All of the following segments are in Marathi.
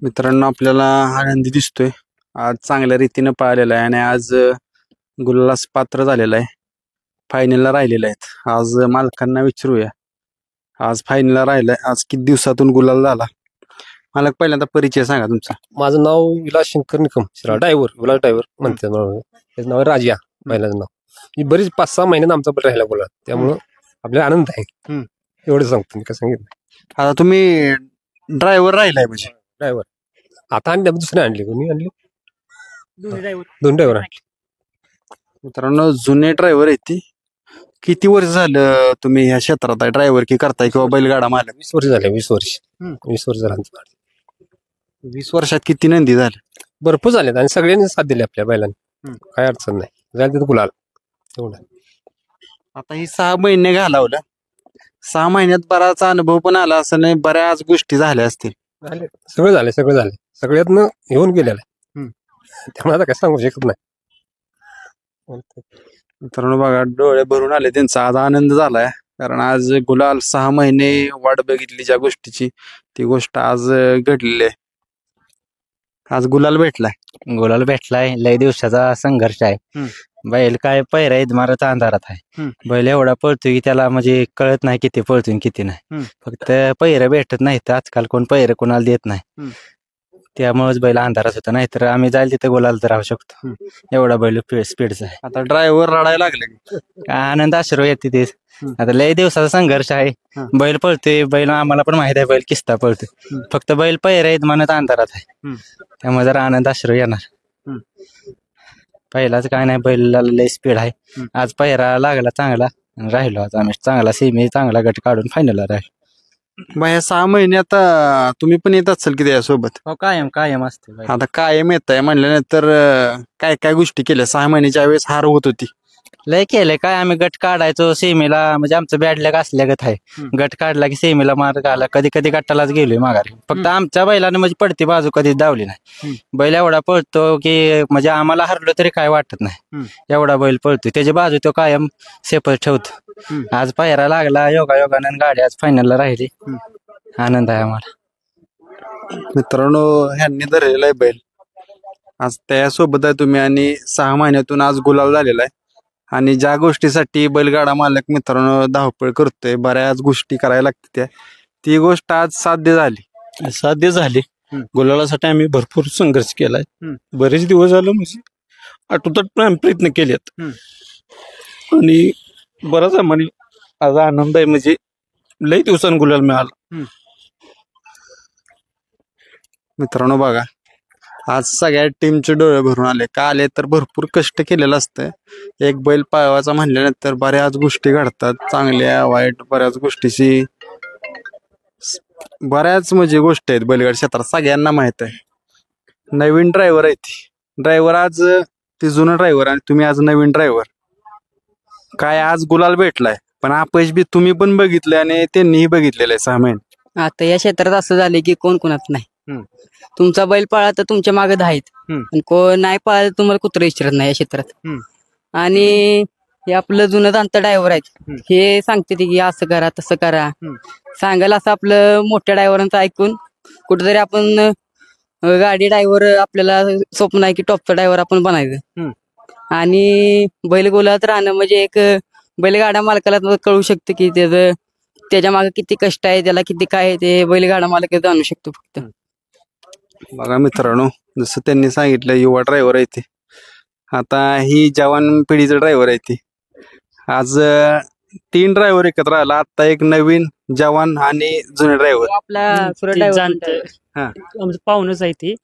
मित्रांनो आपल्याला आनंदी दिसतोय. आज चांगल्या रीतीने पाहिलेला आहे आणि आज गुलालास पात्र झालेला आहे. फायनलला राहिलेला आहेत. आज मालकांना विचारूया, आज फायनलला राहिलाय, आज किती दिवसातून गुलाल झाला. मालक पहिल्यांदा परिचय सांगा तुमचा. माझं नाव विलास शंकर निकम ड्रायव्हर विलास ड्रायव्हर म्हणते. त्याचं नाव आहे राजिया. पहिल्याचं नाव ही बरीच 5-6 महिन्यात आमचा पण राहिला बोला, त्यामुळं आपल्याला आनंद आहे. एवढं सांगतो मी, काय सांगितलं. आता तुम्ही ड्रायव्हर राहिलाय म्हणजे ड्रायव्हर आता आणले, दुसरे आणले. कोणी आणले? दोन ड्रायव्हर आणले. मित्रांनो जुने ड्रायव्हर आहेत ती. किती वर्ष झालं तुम्ही ह्या क्षेत्रात आहे, ड्रायव्हर की करताय किंवा बैलगाडा मालक? 20 वर्ष झाले. 20 वर्ष झालं. 20 वर्षात किती नंदी झाले? भरपूर झालेत आणि सगळ्यांनी साथ दिली आपल्या बैलांनी. काय अडचण नाही, जायला तिथं गुलाल एवढं. आता ही 6 महिने घालवलं, 6 महिन्यात बराच अनुभव पण आला असं नाही, बऱ्याच गोष्टी झाल्या असतील. सगळं झाले सगळ्यातनं येऊन गेलेलं आहे. त्यामुळे आता काय सांगू शकत नाही. मित्रांनो बघा, डोळे भरून आले त्यांचा. आज आनंद झालाय कारण आज गुलाल 6 महिने वाट बघितली ज्या गोष्टीची, ती गोष्ट आज घडलेली आहे. आज गुलाल भेटलाय. लय दिवसाचा संघर्ष आहे. बैल काय पहिरा इदमारत अंधारात आहे. बैल एवढा पळतोय की त्याला म्हणजे कळत नाही किती पळतोय किती नाही. फक्त पहिरं भेटत नाही तर आजकाल कोण पहिरं कोणाला देत नाही, त्यामुळेच बैल अंधारात होता. नाहीतर आम्ही जाईल तिथे गुलाल तर राहू शकतो, एवढा बैल स्पीडचा आहे. आता ड्रायव्हर रडायला लागले, आनंद आश्रय येते तेच. आता लय दिवसाचा संघर्ष आहे. बैल पळतोय, बैल आम्हाला पण माहित आहे बैल किस्ता पळतोय. फक्त बैल पहिरा इदमानत अंधारात आहे, त्यामुळे जरा आनंद आश्रय येणार. पहिलाच काय नाही, बैलाला लय स्पीड आहे. आज पहिरा लागला चांगला, राहिलो आज आम्ही चांगला सेमी, चांगला गट काढून फायनलला राहिलो. मग ह्या 6 महिन्यात तुम्ही पण येत असाल की त्यासोबत? हो, कायम असते. आता कायम येत आहे म्हणल्यानंतर काय काय गोष्टी केल्या? 6 महिन्याच्या वेळेस हार होत होती, लय केलंय. काय आम्ही गट काढायचो सेमीला, म्हणजे आमचं बॅड लॅग असल्यागत आहे. गट काढला की सेमीला मार्ग आला, कधी गटालाच गेलोय माघारी. फक्त आमच्या बैलाने म्हणजे पडती बाजू कधीच धावली नाही. बैल एवढा पळतो की म्हणजे आम्हाला हरलो तरी काय वाटत नाही, एवढा बैल पळतो. त्याची बाजू तो कायम सेपच ठेवतो. आज पायरा लागला योगायोगानं, गाडी आज फायनलला राहिली. आनंद आहे आम्हाला. मित्रांनो ह्यांनी धरलेला आहे बैल, आज त्यासोबत आहे तुम्ही आणि 6 महिन्यातून आज गुलाल झालेला आहे. आणि ज्या गोष्टीसाठी बैलगाडा मालक मित्रांनो धावपळ करतोय, बऱ्याच गोष्टी करायला लागते, ती गोष्ट आज साध्य झाली. गुलालासाठी आम्ही भरपूर संघर्ष केलाय. बरेच दिवस झालं म्हणजे आटोदाट आम्ही प्रयत्न केलेत आणि बराच आम्हाला आज आनंद आहे. म्हणजे लई दिवसांनी गुलाल मिळाला. मित्रांनो बघा, आज सगळ्या टीमचे डोळे भरून आले. का आले तर भरपूर कष्ट केलेलं असतं. एक बैल पाळवायचा म्हणल्यानंतर बऱ्याच गोष्टी घडतात, चांगल्या वाईट बऱ्याच गोष्टीची, बऱ्याच म्हणजे गोष्टी आहेत बैलगाडी क्षेत्रात, सगळ्यांना माहित आहे. नवीन ड्रायव्हर आहे ड्रायव्हर आज ते जुनं ड्रायव्हर आणि तुम्ही आज नवीन ड्रायव्हर. काय आज गुलाल भेटलाय, पण अपयश बी तुम्ही पण बघितलंय आणि त्यांनीही बघितलेलं आहे 6 महिने. आता या क्षेत्रात असं झालंय की कोण कोणात नाही. तुमचा बैल पाळा तर तुमच्या मागे 10 आहेत, आणि कोण नाही पाळा तर तुम्हाला कुत्र विचारत नाही या क्षेत्रात. आणि हे आपलं जुनं जाणतं ड्रायव्हर आहेत, हे सांगते की असं करा तसं करा, सांगायला असं आपलं मोठ्या ड्रायव्हरांचं ऐकून कुठेतरी आपण गाडी ड्रायव्हर आपल्याला स्वप्न आहे की टॉपचा ड्रायव्हर आपण बनायचं. आणि बैल गोलात राहणं म्हणजे एक बैलगाडा मालकाला कळू शकतं की त्याच्या मागे किती कष्ट आहे, त्याला किती काय आहे, ते बैलगाडा मालक जाणू शकतो फक्त. बघा मित्रांनो, जसं त्यांनी सांगितलं युवा ड्रायव्हर आहे ते. आता ही जवान पिढीचं ड्रायव्हर आहे ती. आज 3 ड्रायव्हर एकत्र आला. आता एक नवीन जवान आणि जुने ड्रायव्हर. आपला आमचं पाहुणच आहे ती,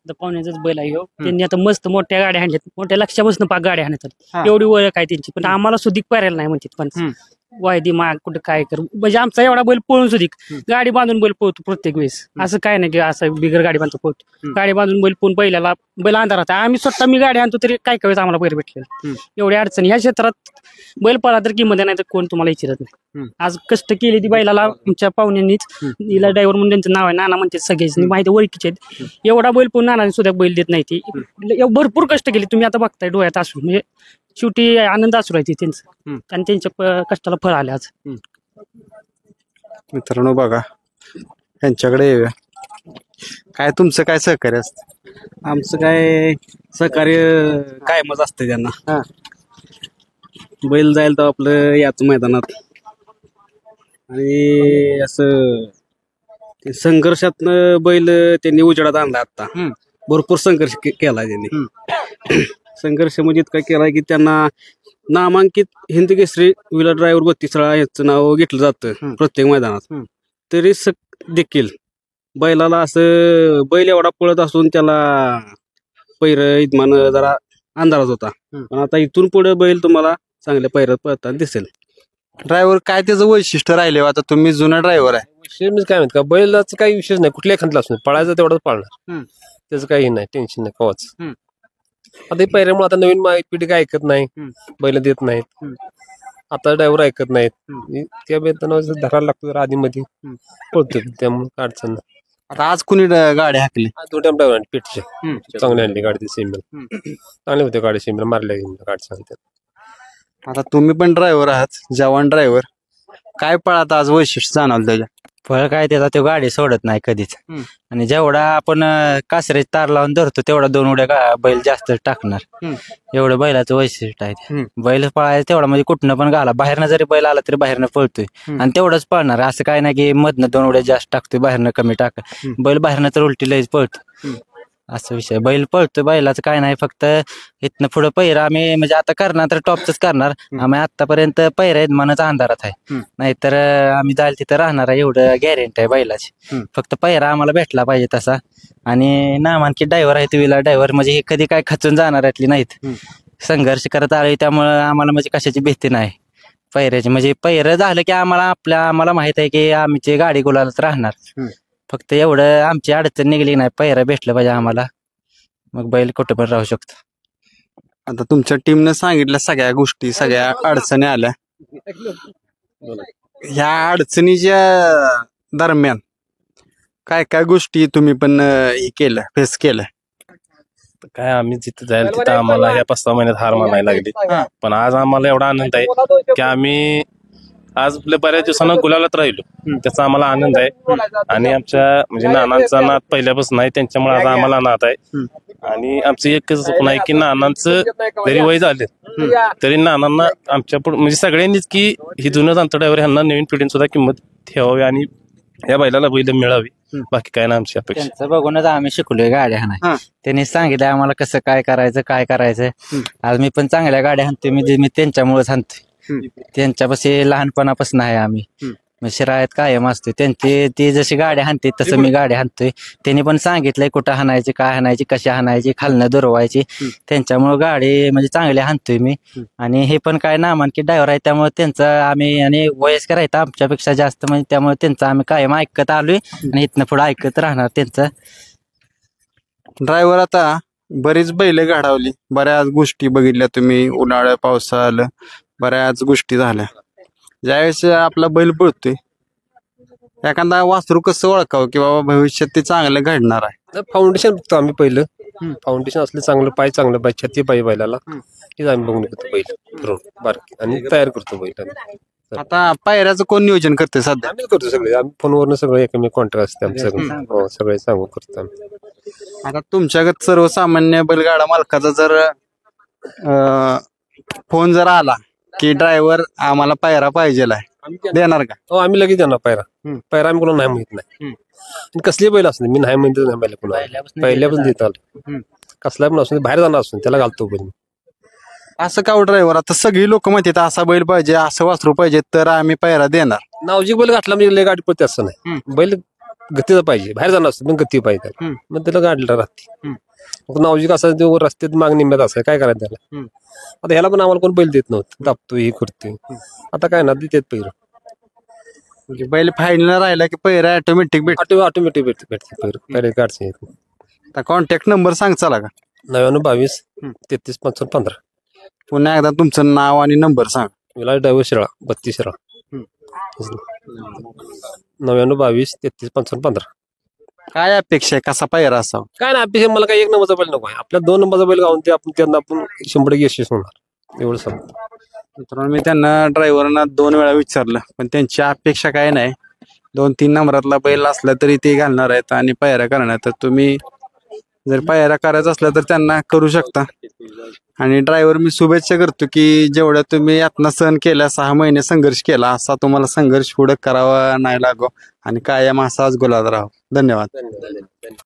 पाहुण्याचाच बैल आहे. त्यांनी आता मस्त मोठ्या गाड्या आणल्यात, मोठ्या लक्षापासून पाक गाड्या आणतात. एवढी ओळख आहे त्यांची, पण आम्हाला सुधीक पाहायला नाही म्हणतात. पण वायदी माग कुठं काय कर, म्हणजे आमचा एवढा बैल पळून सुधीक गाडी बांधून बैल पळतो प्रत्येक वेळेस. असं काय नाही की असं बिगर गाडी बांधतो पळतो, गाडी बांधून बैल पळून बैलाला बैल अंधारात. आम्ही स्वतः मी गाडी आणतो तरी काय वेळेस आम्हाला बैल भेटले. एवढी अडचण ह्या क्षेत्रात. बैल पळा तर किंमत नाही तर कोण तुम्हाला विचारत नाही. आज कष्ट केली ती बैलाला आमच्या पाहुण्यांनीच. हिला ड्रायव्हर म्हणून त्यांचं नाव आहे, नाना म्हणते सगळ्यांनी माहिती ओळखीचे आहेत. एवढा बैल पण नाना सुद्धा बैल देत नाही ती. भरपूर कष्ट केली, तुम्ही आता बघताय डोळ्यात असू, म्हणजे शेवटी आनंद असू राहायची त्यांचं, आणि त्यांच्या कष्टाला फळ आले आज. मित्रांनो बघा, यांच्याकडे येऊया. काय तुमचं काय सहकार्य असतं? आमचं काय सहकार्य कायमच असतं त्यांना. बैल जाईल तर आपलं याच मैदानात आणि असं ते संघर्षातनं बैल त्यांनी उजेडात आणला आता. भरपूर संघर्ष केला त्यांनी. संघर्ष म्हणजे इतका केला की त्यांना नामांकित हिंद केसरी व्हीलर ड्रायव्हर 32 याचं नाव घेतलं जातं प्रत्येक मैदानात. तरी देखील बैलाला असं बैल एवढा पळत असून त्याला पैर इतमान जरा अंधारात होता. पण आता इथून पुढे बैल तुम्हाला चांगल्या पैरात पळताना दिसेल. ड्रायव्हर काय त्याचं वैशिष्ट्य राहिले? आता तुम्ही जुना ड्रायव्हर आहे. विषय म्हणजे काय माहित का, बैलाचं काही विषय नाही, कुठल्या एखाद्याला असून पळायचं तेवढंच पाळणार. त्याचं काही नाही, टेन्शन नाही कवाच. आता हे पहिल्यामुळे आता नवीन पिढी काय ऐकत नाही, बैल देत नाहीत. आता ड्रायव्हर ऐकत नाहीत. त्या वेतनावर धरायला लागतो जरा आधी मध्ये पळतो, त्यामुळे अडचण नाही. आता आज कुणी गाडी हाकली? दोन टाइम ड्रायव्हर पेटचे चांगली आणली गाडी. सेमील चांगले होते गाडी, सेमील मारल्या गाडी चांगली. आता तुम्ही पण ड्रायव्हर आहात, जवान ड्रायव्हर. काय पळात आज वैशिष्ट्य जाणवलं त्याच्या? फळ काय त्याचा तो गाडी सोडत नाही कधीच. आणि जेवढा आपण कासऱ्याची तार लावून धरतो तेवढा 2 उड्या बैल जास्त टाकणार. एवढं बैलाचं वैशिष्ट्य आहे ते. बैल पळायला तेवढा म्हणजे कुठनं पण घाला, बाहेरनं जरी बैल आला तरी बाहेरनं पळतोय आणि तेवढंच पळणार. असं काय नाही की मधनं 2 उड्या जास्त टाकतोय, बाहेरनं कमी टाक. बैल बाहेरनं तर उलटी लयच पळतो. असं विषय, बैल पळतोय, बैलाचं काय नाही. फक्त इथनं पुढे पैरा आम्ही म्हणजे आता करणार तर टॉपच करणार. आम्ही आतापर्यंत पैरा यजमानाचा अंधारात आहे, नाहीतर आम्ही जायला तिथं राहणार आहे, एवढं गॅरंटी आहे बैलाची. फक्त पैरा आम्हाला भेटला पाहिजे तसा. आणि नामांकित ड्रायव्हर आहे, व्हीलर ड्रायव्हर म्हणजे हे कधी काय खचून जाणाऱ्यातली नाहीत. संघर्ष करत आलोय त्यामुळं आम्हाला म्हणजे कशाची भीती नाही पैऱ्याची. म्हणजे पैर झालं की आम्हाला माहित आहे की आमची गाडी गुलालात राहणार. फक्त एवढं आमची अडचण निघली नाही, पैरा भेटलं पाहिजे आम्हाला, मग बैल कुठं पण राहू शकतो. आता तुमच्या टीमने सांगितल्या सगळ्या गोष्टी, सगळ्या अडचणी आल्या. ह्या अडचणीच्या दरम्यान काय काय गोष्टी तुम्ही पण हे केलं, फेस केलं? काय आम्ही जिथं जाईल तिथं आम्हाला या 5-6 महिन्यात हार मानायला लागली. पण आज आम्हाला एवढा आनंद आहे की आम्ही आज बऱ्याच दिवसांना गुलालात राहिलो, त्याचा आम्हाला आनंद आहे. आणि आमच्या म्हणजे नानांचा नाद पहिल्यापासून आहे, त्यांच्यामुळे आज आम्हाला नाद आहे. आणि आमचं एकच स्वप्न आहे की नानांचं जरी वय झाले तरी नानांना आमच्या म्हणजे सगळ्यांनीच की ही जुनं जाणतं ड्रायव्हर ह्यांना नवीन पिढीने सुद्धा किंमत ठेवावी आणि या बैलाला बैल मिळावी. बाकी काय ना आमची अपेक्षा. त्यांचं बघूनच आम्ही शिकलोय गाड्या हाणाय. त्यांनी सांगितलं आम्हाला कसं काय करायचं. आज मी पण चांगल्या गाड्या हाणतोय, मी त्यांच्यामुळेच हाणतोय. त्यांच्यापाशी लहानपणापासून आहे आम्ही, शिराळ्यात कायम असतोय. ती जशी गाडी हाणते तसं मी गाडी हाणतोय. त्यांनी पण सांगितलंय कुठं हाणायची, काय हाणायची, कशी हाणायची, खालनं दुरवायची. त्यांच्यामुळे गाडी म्हणजे चांगली हाणतोय मी. आणि हे पण काय नामांकित ड्रायव्हर आहे त्यामुळे त्यांचं आम्ही, आणि वयस्कर आहेत आमच्यापेक्षा जास्त, म्हणजे त्यामुळे त्यांचं आम्ही कायम ऐकत आलोय आणि इथनं पुढे ऐकत राहणार त्यांचं. ड्रायव्हर आता बरीच बैल घडवली, बऱ्याच गोष्टी बघितल्या तुम्ही. उन्हाळ्या पावसाळ्याला बऱ्याच गोष्टी झाल्या. ज्यावेळेस आपला बैल पळतोय, एखादा वासरू कसं ओळखावं की बाबा भविष्यात ते चांगलं घडणार आहे? फाउंडेशन बघतो आम्ही पहिलं. फाउंडेशन असले चांगलं पाय, चांगलं पाय, छाती पाहिजे बैलाला, हेच आम्ही बघून घेतो बैल फिरवून बारकी आणि तयार करतो बैल. आता पायऱ्याचं कोण नियोजन करते सध्या? आम्ही करतो सगळे, आम्ही फोनवरनं सगळं एकमेक कॉन्ट्रॅक्ट असते आमचं, सगळे सांगू करतो आम्ही. आता तुमच्यागत सर्वसामान्य बैलगाडा मालकाचा जर फोन जर आला की ड्रायव्हर आम्हाला पायरा पाहिजे, देणार का? हो, आम्ही लगेच देणार पायरा. आम्ही कोणाला नाही माहित नाही. कसली बैल असते, मी नाही म्हणतो नाही बैल कोणाला, पहिल्यापासून देत आलो. कसला पण असू बाहेर जाणार असून त्याला घालतो बैल. असं का ड्रायव्हर? आता सगळी लोक म्हणतात असा बैल पाहिजे, असं वासरू पाहिजे तर आम्ही पायरा देणार. नावजी बैल घातला म्हणजे गाडी पडते असं नाही. बैल गतीचा पाहिजे, बाहेर जाणार असतो पण गती पाहिजे, मग त्याला गाडीला राहते. मग नावजी कसं रस्त्यात मागणी मिळत असं काय करायचं त्याला. आता ह्याला पण आम्हाला कोण बैल देत नव्हतं, दाबतोय हे करतोय. आता काय ना देतात पैर, म्हणजे बैल फायनल राहिला की पैरा ऑटोमॅटिक ऑटोमॅटिक भेटते पैर, पहिले गाडचे. आता कॉन्टॅक्ट नंबर सांग चला का? 9922 33 55 15. पुन्हा एकदा तुमचं नाव आणि नंबर सांग. विलास ड्रायव्हर शिराळा 32 शिराळा. 9922 33 55 15. काय अपेक्षा आहे, कसा पायरा असावा? काय ना अपेक्षा, मला काय 1 नंबरचा बैल नको आहे. आपल्या 2 नंबरचा बैल गावून ते आपण त्यांना आपण 100% यशस्वी होणार, एवढं सांगतो. मित्रांनो, मी त्यांना ड्रायव्हरांना 2 वेळा विचारलं पण त्यांची अपेक्षा काय नाही. 2-3 नंबरातला बैल असला तरी ते घालणार आहेत आणि पायऱ्या करणार. तर तुम्ही जर पायऱ्या करायचं असल्या तर त्यांना करू शकता. आणि ड्रायव्हर मी शुभेच्छा करतो की जेवढ्या तुम्ही यातनं सहन केल्या, 6 महिने संघर्ष केला, असा तुम्हाला संघर्ष पुढे करावा नाही लागो आणि कायम असाच गुलाल राहावा. धन्यवाद.